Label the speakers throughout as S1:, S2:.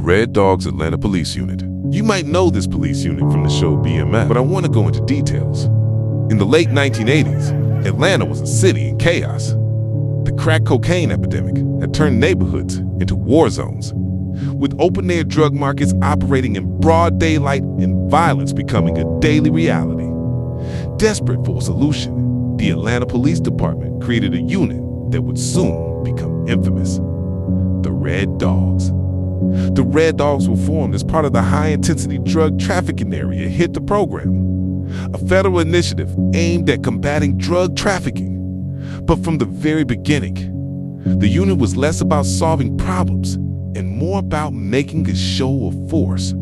S1: Red Dogs Atlanta Police Unit. You might know this police unit from the show BMF, but I want to go into details. In the late 1980s, Atlanta was a city in chaos. The crack cocaine epidemic had turned neighborhoods into war zones, with open-air drug markets operating in broad daylight and violence becoming a daily reality. Desperate for a solution, the Atlanta Police Department created a unit that would soon become infamous: the Red Dogs. The Red Dogs were formed as part of the high-intensity drug trafficking area HIT the program, a federal initiative aimed at combating drug trafficking. But from the very beginning, the unit was less about solving problems and more about making a show of force.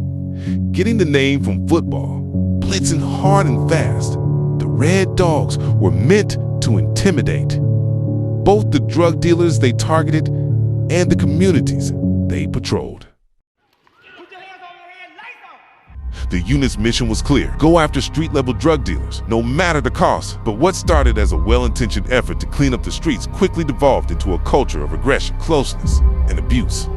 S1: Getting the name from football, blitzing hard and fast, the Red Dogs were meant to intimidate both the drug dealers they targeted and the communities they patrolled. The unit's mission was clear: go after street-level drug dealers, no matter the cost. But what started as a well-intentioned effort to clean up the streets quickly devolved into a culture of aggression, closeness, and abuse.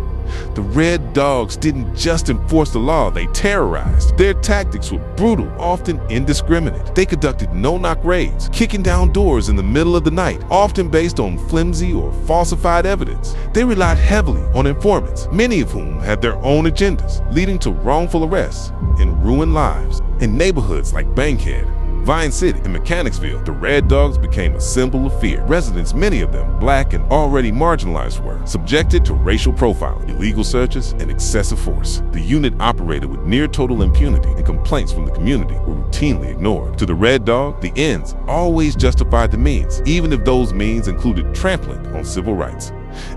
S1: The Red Dogs didn't just enforce the law, they terrorized. Their tactics were brutal, often indiscriminate. They conducted no-knock raids, kicking down doors in the middle of the night, often based on flimsy or falsified evidence. They relied heavily on informants, many of whom had their own agendas, leading to wrongful arrests and ruined lives. In neighborhoods like Bankhead, Vine City, and Mechanicsville, the Red Dogs became a symbol of fear. Residents, many of them black and already marginalized, were subjected to racial profiling, illegal searches, and excessive force. The unit operated with near-total impunity, and complaints from the community were routinely ignored. To the Red Dog, the ends always justified the means, even if those means included trampling on civil rights.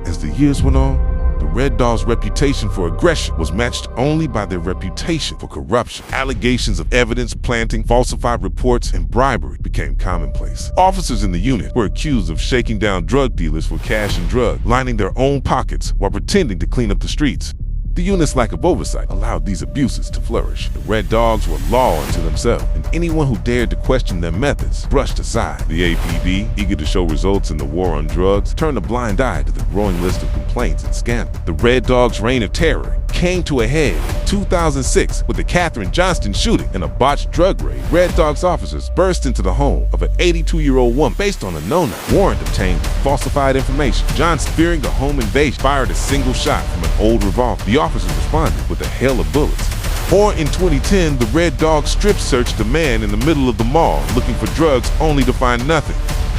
S1: As the years went on, the Red Dogs' reputation for aggression was matched only by their reputation for corruption. Allegations of evidence planting, falsified reports, and bribery became commonplace. Officers in the unit were accused of shaking down drug dealers for cash and drugs, lining their own pockets while pretending to clean up the streets. The unit's lack of oversight allowed these abuses to flourish. The Red Dogs were law unto themselves, and anyone who dared to question their methods brushed aside. The APD, eager to show results in the war on drugs, turned a blind eye to the growing list of complaints and scandals. The Red Dogs' reign of terror came to a head in 2006 with the Katherine Johnston shooting and a botched drug raid. Red Dogs officers burst into the home of an 82-year-old woman based on a no-knock warrant obtained with falsified information. Johnston, fearing the home invasion, fired a single shot from an old revolver. The officers responded with a hail of bullets. Or in 2010, the Red Dogs strip searched a man in the middle of the mall looking for drugs only to find nothing.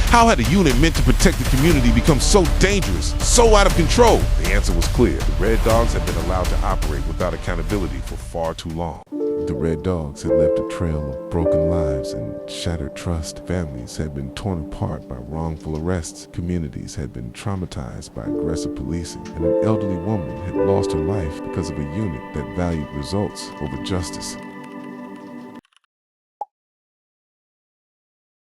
S1: How had a unit meant to protect the community become so dangerous, so out of control? The answer was clear. The Red Dogs had been allowed to operate without accountability for far too long. The Red Dogs had left a trail of broken lives and shattered trust. Families had been torn apart by wrongful arrests. Communities had been traumatized by aggressive policing. And an elderly woman had lost her life because of a unit that valued results over justice.